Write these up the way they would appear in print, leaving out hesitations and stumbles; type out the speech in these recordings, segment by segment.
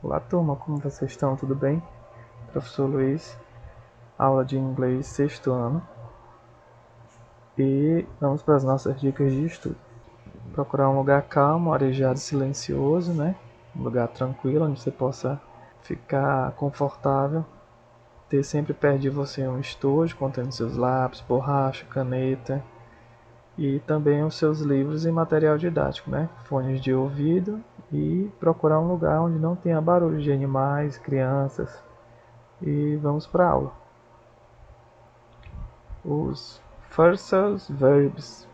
Olá turma, como vocês estão? Tudo bem? Professor Luiz, aula de inglês sexto ano. E vamos para as nossas dicas de estudo. Procurar um lugar calmo, arejado e silencioso, né? Um lugar tranquilo, onde você possa ficar confortável. Ter sempre perto de você um estojo contendo seus lápis, borracha, caneta e também os seus livros e material didático, né? Fones de ouvido e procurar um lugar onde não tenha barulho de animais, crianças. E vamos para a aula. Os phrasal verbs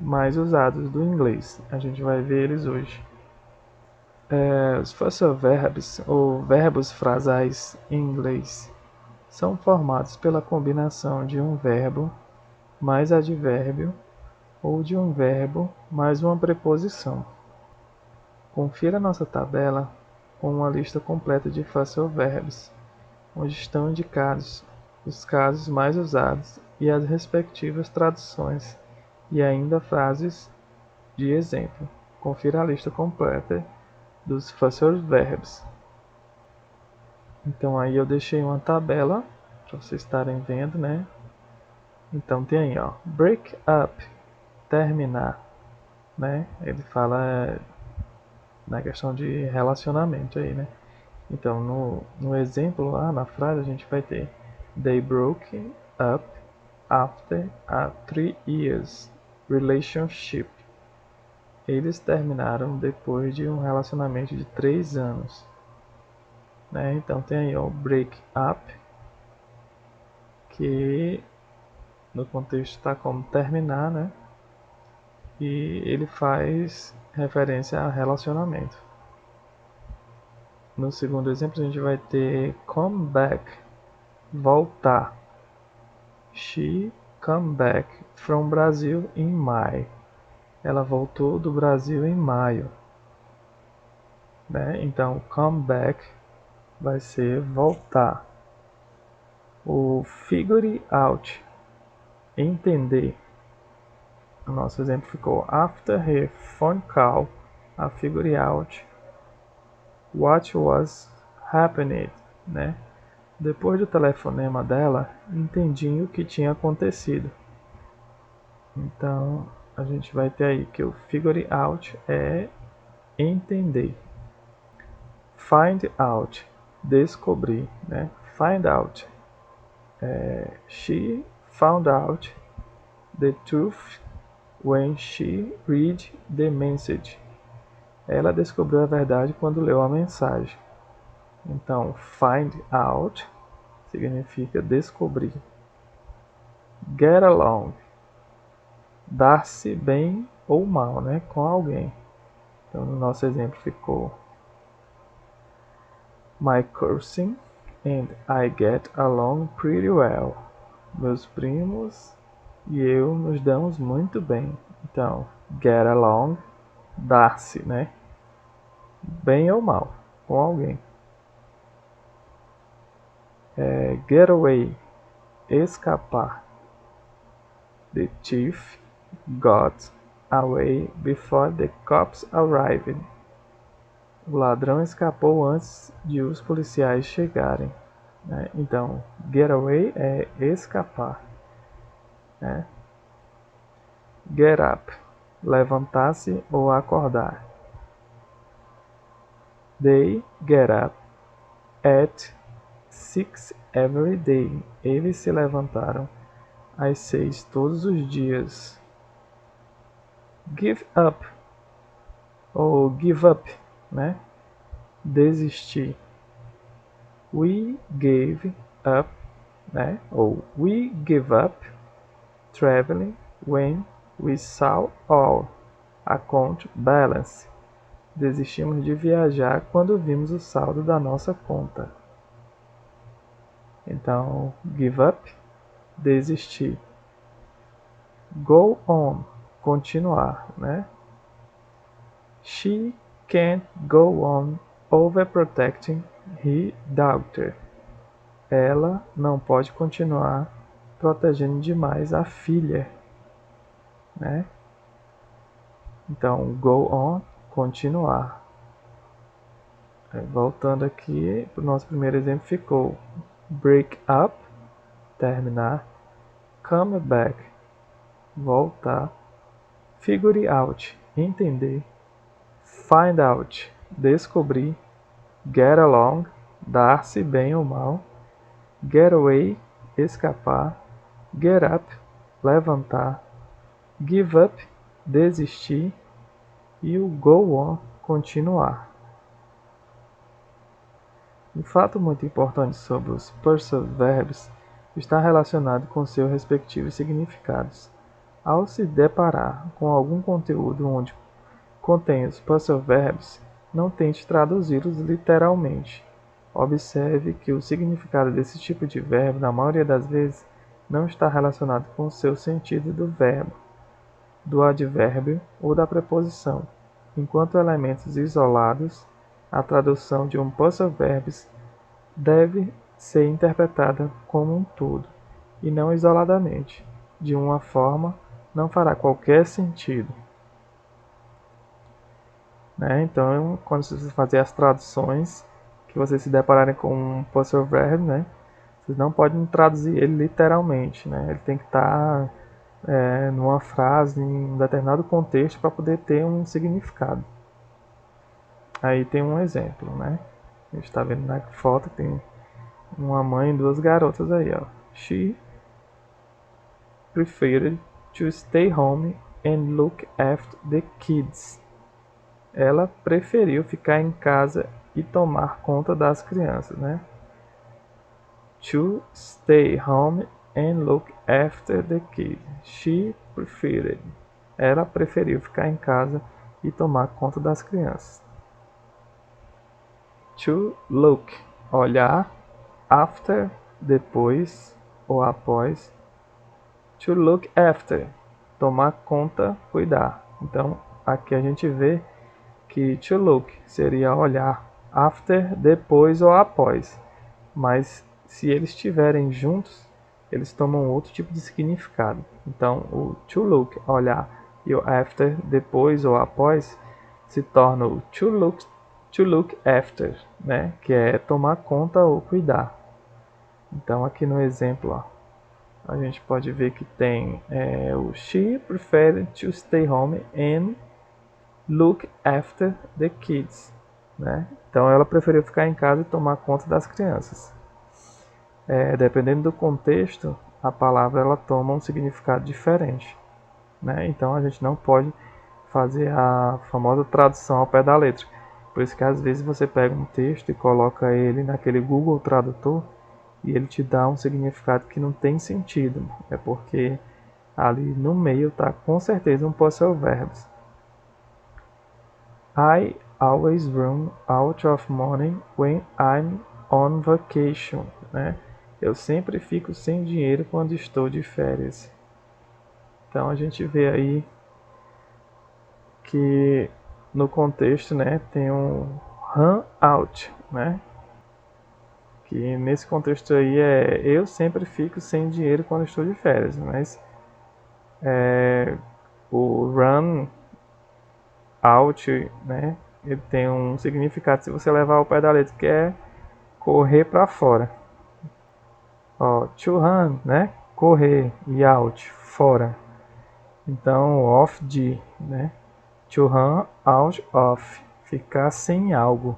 mais usados do inglês. A gente vai ver eles hoje. Os phrasal verbs, ou verbos frasais em inglês, são formados pela combinação de um verbo mais advérbio ou de um verbo mais uma preposição. Confira nossa tabela com uma lista completa de phrasal verbs, onde estão indicados os casos mais usados e as respectivas traduções, e ainda frases de exemplo. Confira a lista completa dos phrasal verbs. Então aí eu deixei uma tabela para vocês estarem vendo, né? Então tem aí, ó, break up, terminar, né? Ele fala na questão de relacionamento aí, né? Então no exemplo lá na frase a gente vai ter they broke up after a 3 years relationship. Eles terminaram depois de um relacionamento de 3 anos. Né? Então tem aí o break up, que no contexto está como terminar, né? E ele faz referência a relacionamento. No segundo exemplo a gente vai ter come back, voltar. She come back from Brazil in May. Ela voltou do Brasil em maio. Né? Então, come back vai ser voltar. O figure out, entender. O nosso exemplo ficou after her phone call, a figure out what was happening, né? Depois do telefonema dela, entendi o que tinha acontecido. Então, a gente vai ter aí que o figure out é entender. Find out, descobrir, né? Find out. She found out the truth when she read the message. Ela descobriu a verdade quando leu a mensagem. Então, find out significa descobrir. Get along, dar-se bem ou mal, né, com alguém. Então, no nosso exemplo ficou my cousin and I get along pretty well. Meus primos e eu nos damos muito bem. Então, get along, dar-se, né? Bem ou mal, com alguém. Get away, escapar. The thief got away before the cops arrived. O ladrão escapou antes de os policiais chegarem. Né? Então, get away é escapar. Né? Get up, levantar-se ou acordar. They get up at 6 every day. Eles se levantaram às 6 todos os dias. Give up ou give up, né? Desistir. We gave up, né? Ou we give up traveling when we saw our account balance. Desistimos de viajar quando vimos o saldo da nossa conta. Então, give up, desistir. Go on, continuar, né? She can't go on overprotecting her daughter. Ela não pode continuar protegendo demais a filha, né? Então, go on, continuar. Voltando aqui, para o nosso primeiro exemplo ficou break up, terminar, come back, voltar, figure out, entender, find out, descobrir, get along, dar-se bem ou mal, get away, escapar, get up, levantar, give up, desistir e o go on, continuar. Um fato muito importante sobre os pursuit verbs está relacionado com seus respectivos significados. Ao se deparar com algum conteúdo onde contém os pursuit verbs, não tente traduzi-los literalmente. Observe que o significado desse tipo de verbo, na maioria das vezes, não está relacionado com o seu sentido do verbo, do advérbio ou da preposição. Enquanto elementos isolados, a tradução de um pursuit verbs deve ser interpretada como um todo, e não isoladamente. De uma forma, não fará qualquer sentido. Então, quando vocês fazem as traduções, que vocês se depararem com um pursuit verb, vocês não podem traduzir ele literalmente. Ele tem que estar numa frase, em um determinado contexto, para poder ter um significado. Aí tem um exemplo, A gente está vendo na foto, tem uma mãe e duas garotas aí, ó. She preferred to stay home and look after the kids. Ela preferiu ficar em casa e tomar conta das crianças, To stay home and look after the kids. She preferred. Ela preferiu ficar em casa e tomar conta das crianças. To look, olhar, after, depois ou após. To look after, tomar conta, cuidar. Então, aqui a gente vê que to look seria olhar, after, depois ou após. Mas se eles estiverem juntos, eles tomam outro tipo de significado. Então, o to look, olhar, e o after, depois ou após, se torna o to look after, que é tomar conta ou cuidar. Então, aqui no exemplo, a gente pode ver que tem o she preferred to stay home and look after the kids. Então, ela preferiu ficar em casa e tomar conta das crianças. Dependendo do contexto, a palavra ela toma um significado diferente. Então, a gente não pode fazer a famosa tradução ao pé da letra. Por isso que às vezes você pega um texto e coloca ele naquele Google Tradutor e ele te dá um significado que não tem sentido. É porque ali no meio está com certeza um pursuit verbs. I always run out of money when I'm on vacation. Eu sempre fico sem dinheiro quando estou de férias. Então a gente vê aí que no contexto, tem um run out, que nesse contexto aí eu sempre fico sem dinheiro quando estou de férias, mas o run out, ele tem um significado se você levar ao pé da letra, que é correr para fora. To run, correr, e out, fora. Então, off de, To run out of, ficar sem algo.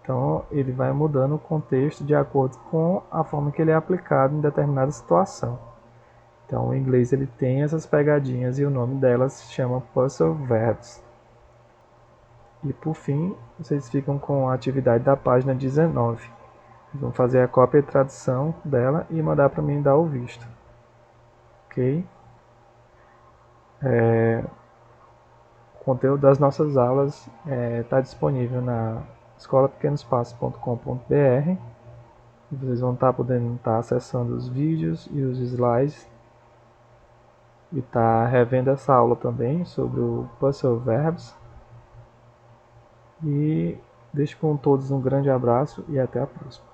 Então, ele vai mudando o contexto de acordo com a forma que ele é aplicado em determinada situação. Então, o inglês ele tem essas pegadinhas e o nome delas se chama pursuit verbs. E por fim, vocês ficam com a atividade da página 19. Vão fazer a cópia e tradução dela e mandar para mim dar o visto. Ok? O conteúdo das nossas aulas está disponível na escolapequenoespaço.com.br. Vocês vão estar podendo estar acessando os vídeos e os slides e estar revendo essa aula também sobre o pursuit verbs. E deixo com todos um grande abraço e até a próxima.